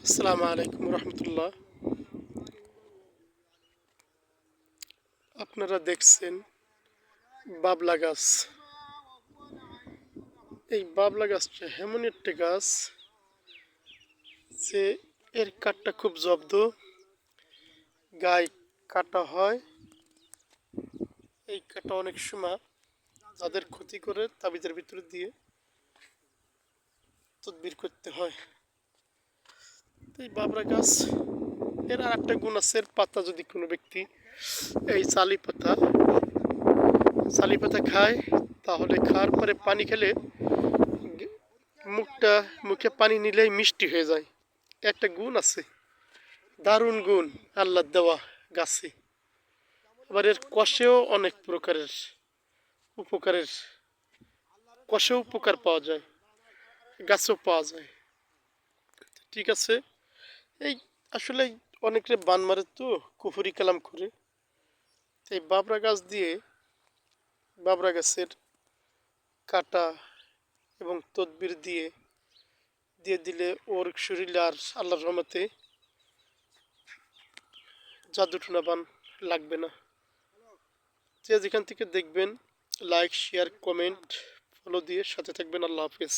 আসসালামু আলাইকুম রহমতুল্লাহ। আপনারা দেখছেন বাবলা গাছ। এই বাবলা গাছটা এমন একটা গাছ যে এর কাঠটা খুব জব্দ, গায়ে কাটা হয়। এই কাটা অনেক সময় যাদের ক্ষতি করে তাবিজের ভিতরে দিয়ে তদবির করতে হয়। তো এই বাবলা গাছ এর আর একটা গুণ আছে, এর পাতা যদি কোনো ব্যক্তি এই চালি পাতা খায়, তাহলে খাওয়ার পরে পানি খেলে মুখটা মুখে পানি নিলেই মিষ্টি হয়ে যায়। একটা গুণ আছে, দারুণ গুণ আল্লাহ দেওয়া গাছে। আবার এর কষেও অনেক প্রকারের উপকারের, কষেও উপকার পাওয়া যায়, গাছেও পাওয়া যায়। ঠিক আছে, এই আসলে অনেকে বান মারে তো কুফরি কালাম করে। এই বাবরা গাছের কাটা এবং তদবির দিয়ে দিয়ে দিলে ওর শরীরে আর আল্লাহর রহমতে জাদু বান লাগবে না। যে যেখান থেকে দেখবেন, লাইক শেয়ার কমেন্ট ফলো দিয়ে সাথে থাকবেন। আল্লাহ হাফেজ।